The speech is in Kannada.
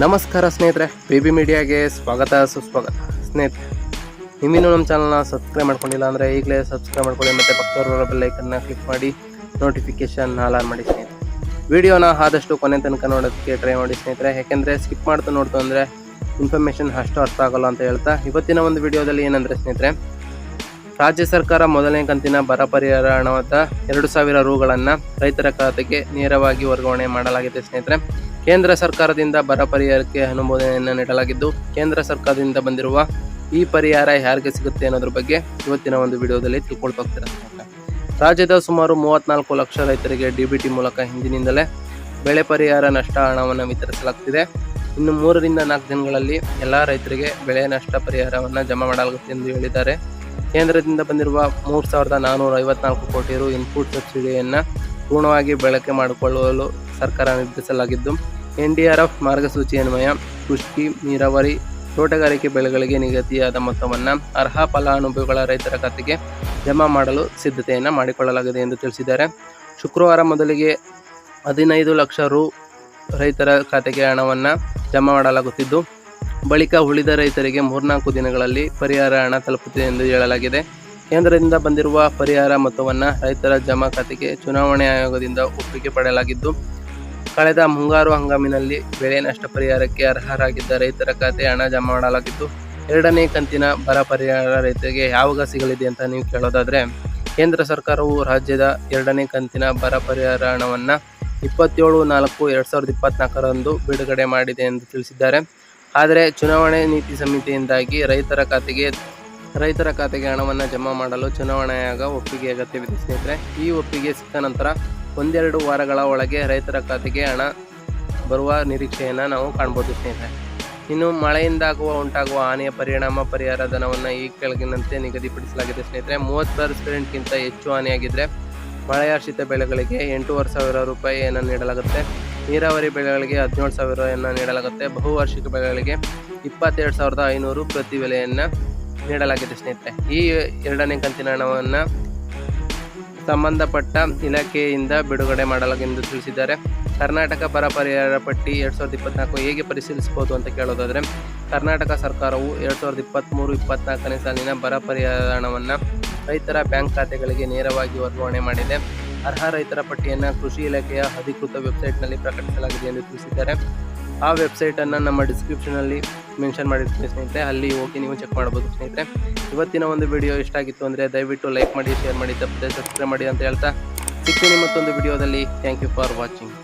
ನಮಸ್ಕಾರ ಸ್ನೇಹಿತರೆ, ಬೇಬಿ ಮೀಡಿಯಾಗೆ ಸ್ವಾಗತ ಸುಸ್ವಾಗತ. ಸ್ನೇಹಿತರೆ, ನೀವಿನ್ನೂ ನಮ್ಮ ಚಾನಲ್ನ ಸಬ್ಸ್ಕ್ರೈಬ್ ಮಾಡ್ಕೊಂಡಿಲ್ಲ ಅಂದರೆ ಈಗಲೇ ಸಬ್ಸ್ಕ್ರೈಬ್ ಮಾಡ್ಕೊಳ್ಳಿ ಮತ್ತು ಪಕ್ಕದಲ್ಲಿರೋ ಬೆಲ್ ಐಕನ್ನ ಕ್ಲಿಕ್ ಮಾಡಿ ನೋಟಿಫಿಕೇಶನ್ ಆನ್ ಮಾಡಿ ಸ್ನೇಹಿತರೆ. ವಿಡಿಯೋನ ಆದಷ್ಟು ಕೊನೆ ತನಕ ನೋಡೋದಕ್ಕೆ ಟ್ರೈ ಮಾಡಿ ಸ್ನೇಹಿತರೆ, ಯಾಕೆಂದರೆ ಸ್ಕಿಪ್ ಮಾಡ್ತಾ ನೋಡ್ತು ಅಂದರೆ ಇನ್ಫಾರ್ಮೇಷನ್ ಅಷ್ಟು ಅರ್ಥ ಆಗೋಲ್ಲ ಅಂತ ಹೇಳ್ತಾ ಇವತ್ತಿನ ಒಂದು ವಿಡಿಯೋದಲ್ಲಿ ಏನಂದರೆ ಸ್ನೇಹಿತರೆ, ರಾಜ್ಯ ಸರ್ಕಾರ ಮೊದಲನೇ ಕಂತಿನ ಬರ ಪರಿಹಾರ ಹಣವಾದ 2,000 ರೂಗಳನ್ನು ರೈತರ ಖಾತೆಗೆ ನೇರವಾಗಿ ವರ್ಗಾವಣೆ ಮಾಡಲಾಗಿದೆ ಸ್ನೇಹಿತರೆ. ಕೇಂದ್ರ ಸರ್ಕಾರದಿಂದ ಬರ ಪರಿಹಾರಕ್ಕೆ ಅನುಮೋದನೆಯನ್ನು ನೀಡಲಾಗಿದ್ದು, ಕೇಂದ್ರ ಸರ್ಕಾರದಿಂದ ಬಂದಿರುವ ಈ ಪರಿಹಾರ ಯಾರಿಗೆ ಸಿಗುತ್ತೆ ಅನ್ನೋದ್ರ ಬಗ್ಗೆ ಇವತ್ತಿನ ಒಂದು ವಿಡಿಯೋದಲ್ಲಿ ತಿಳ್ಕೊಳ್ತಾ ಹೋಗ್ತೀರಾ. ರಾಜ್ಯದ ಸುಮಾರು 34 ಲಕ್ಷ ರೈತರಿಗೆ DBT ಮೂಲಕ ಹಿಂದಿನಿಂದಲೇ ಬೆಳೆ ಪರಿಹಾರ ನಷ್ಟ ಹಣವನ್ನು ವಿತರಿಸಲಾಗುತ್ತಿದೆ. ಇನ್ನು 3 ರಿಂದ 4 ದಿನಗಳಲ್ಲಿ ಎಲ್ಲ ರೈತರಿಗೆ ಬೆಳೆ ನಷ್ಟ ಪರಿಹಾರವನ್ನು ಜಮಾ ಮಾಡಲಾಗುತ್ತೆ ಎಂದು ಹೇಳಿದ್ದಾರೆ. ಕೇಂದ್ರದಿಂದ ಬಂದಿರುವ 3,454 ಕೋಟಿ ರು ಇನ್ಪುಟ್ ಸಬ್ಸಿಡಿಯನ್ನು ಪೂರ್ಣವಾಗಿ ಬಳಕೆ ಮಾಡಿಕೊಳ್ಳಲು ಸರ್ಕಾರ ನಿರ್ಧರಿಸಲಾಗಿದ್ದು, NDRF ಮಾರ್ಗಸೂಚಿ ಅನ್ವಯ ಕೃಷಿ, ನೀರಾವರಿ, ತೋಟಗಾರಿಕೆ ಬೆಳೆಗಳಿಗೆ ನಿಗದಿಯಾದ ಮೊತ್ತವನ್ನು ಅರ್ಹ ಫಲಾನುಭವಿಗಳ ರೈತರ ಖಾತೆಗೆ ಜಮಾ ಮಾಡಲು ಸಿದ್ಧತೆಯನ್ನು ಮಾಡಿಕೊಳ್ಳಲಾಗಿದೆ ಎಂದು ತಿಳಿಸಿದ್ದಾರೆ. ಶುಕ್ರವಾರ ಮೊದಲಿಗೆ 15 ಲಕ್ಷ ರು ರೈತರ ಖಾತೆಗೆ ಹಣವನ್ನು ಜಮಾ ಮಾಡಲಾಗುತ್ತಿದ್ದು, ಬಳಿಕ ಉಳಿದ ರೈತರಿಗೆ 3-4 ದಿನಗಳಲ್ಲಿ ಪರಿಹಾರ ಹಣ ತಲುಪುತ್ತದೆ ಎಂದು ಹೇಳಲಾಗಿದೆ. ಕೇಂದ್ರದಿಂದ ಬಂದಿರುವ ಪರಿಹಾರ ಮೊತ್ತವನ್ನು ರೈತರ ಜಮಾ ಖಾತೆಗೆ ಚುನಾವಣಾ ಆಯೋಗದಿಂದ ಒಪ್ಪಿಗೆ ಪಡೆಯಲಾಗಿದ್ದು, ಕಳೆದ ಮುಂಗಾರು ಹಂಗಾಮಿನಲ್ಲಿ ಬೆಳೆ ನಷ್ಟ ಪರಿಹಾರಕ್ಕೆ ಅರ್ಹರಾಗಿದ್ದ ರೈತರ ಖಾತೆ ಹಣ ಜಮಾ ಮಾಡಲಾಗಿದ್ದು, 2ನೇ ಕಂತಿನ ಬರ ಪರಿಹಾರ ರೈತರಿಗೆ ಯಾವಾಗ ಸಿಗಲಿದೆ ಅಂತ ನೀವು ಕೇಳೋದಾದರೆ, ಕೇಂದ್ರ ಸರ್ಕಾರವು ರಾಜ್ಯದ 2ನೇ ಕಂತಿನ ಬರ ಪರಿಹಾರ ಹಣವನ್ನು 27/4/2024 ಬಿಡುಗಡೆ ಮಾಡಿದೆ ಎಂದು ತಿಳಿಸಿದ್ದಾರೆ. ಆದರೆ ಚುನಾವಣೆ ನೀತಿ ಸಂಹಿತೆಯಿಂದಾಗಿ ರೈತರ ಖಾತೆಗೆ ಹಣವನ್ನು ಜಮಾ ಮಾಡಲು ಚುನಾವಣಾ ಆಯೋಗ ಒಪ್ಪಿಗೆ ಅಗತ್ಯವಿದೆ ಸ್ನೇಹಿತರೆ. ಈ ಒಪ್ಪಿಗೆ ಸಿಕ್ಕ ನಂತರ 1-2 ವಾರಗಳ ಒಳಗೆ ರೈತರ ಖಾತೆಗೆ ಹಣ ಬರುವ ನಿರೀಕ್ಷೆಯನ್ನು ನಾವು ಕಾಣ್ಬೋದು ಸ್ನೇಹಿತರೆ. ಇನ್ನು ಮಳೆಯಿಂದ ಉಂಟಾಗುವ ಹಾನಿಯ ಪರಿಹಾರ ಧನವನ್ನು ಈ ಕೆಳಗಿನಂತೆ ನಿಗದಿಪಡಿಸಲಾಗಿದೆ ಸ್ನೇಹಿತರೆ. 30%ಗಿಂತ ಹೆಚ್ಚು ಹಾನಿಯಾಗಿದ್ದರೆ ಮಳೆಯಾಶ್ರಿತ ಬೆಳೆಗಳಿಗೆ 8,500 ರೂಪಾಯಿಯನ್ನು ನೀಡಲಾಗುತ್ತೆ. ನೀರಾವರಿ ಬೆಳೆಗಳಿಗೆ 17,000 ನೀಡಲಾಗುತ್ತೆ. ಬಹುವಾರ್ಷಿಕ ಬೆಳೆಗಳಿಗೆ 22,500 ಪ್ರತಿ ಬೆಲೆಯನ್ನು ನೀಡಲಾಗಿದೆ ಸ್ನೇಹಿತರೆ. ಈ 2ನೇ ಕಂತಿನ ಹಣವನ್ನು ಸಂಬಂಧಪಟ್ಟ ಇಲಾಖೆಯಿಂದ ಬಿಡುಗಡೆ ಮಾಡಲಾಗಿದೆ ಎಂದು ತಿಳಿಸಿದ್ದಾರೆ. ಕರ್ನಾಟಕ ಬರ ಪರಿಹಾರ ಪಟ್ಟಿ 2024 ಹೇಗೆ ಪರಿಶೀಲಿಸಬಹುದು ಅಂತ ಕೇಳೋದಾದರೆ, ಕರ್ನಾಟಕ ಸರ್ಕಾರವು 2023-24ನೇ ಸಾಲಿನ ಬರ ಪರಿಹಾರ ಹಣವನ್ನು ರೈತರ ಬ್ಯಾಂಕ್ ಖಾತೆಗಳಿಗೆ ನೇರವಾಗಿ ವರ್ಗಾವಣೆ ಮಾಡಿದೆ. ಅರ್ಹ ರೈತರ ಪಟ್ಟಿಯನ್ನು ಕೃಷಿ ಇಲಾಖೆಯ ಅಧಿಕೃತ ವೆಬ್ಸೈಟ್ನಲ್ಲಿ ಪ್ರಕಟಿಸಲಾಗಿದೆ ಎಂದು ತಿಳಿಸಿದ್ದಾರೆ. ಆ ವೆಬ್ಸೈಟನ್ನು ನಮ್ಮ ಡಿಸ್ಕ್ರಿಪ್ಷನಲ್ಲಿ ಮೆನ್ಷನ್ ಮಾಡಿರ್ತೀನಿ ಸ್ನೇಹಿತರೆ, ಅಲ್ಲಿ ಹೋಗಿ ನೀವು ಚೆಕ್ ಮಾಡ್ಬೋದು ಸ್ನೇಹಿತರೆ. ಇವತ್ತಿನ ಒಂದು ವಿಡಿಯೋ ಇಷ್ಟ ಆಗಿತ್ತು ಅಂದರೆ ದಯವಿಟ್ಟು ಲೈಕ್ ಮಾಡಿ, ಶೇರ್ ಮಾಡಿ, ತಪ್ಪದೆ ಸಬ್ಸ್ಕ್ರೈಬ್ ಮಾಡಿ ಅಂತ ಹೇಳ್ತಾ ಸಿಗ್ತೀನಿ ಮತ್ತೊಂದು ವಿಡಿಯೋದಲ್ಲಿ. Thank you for watching.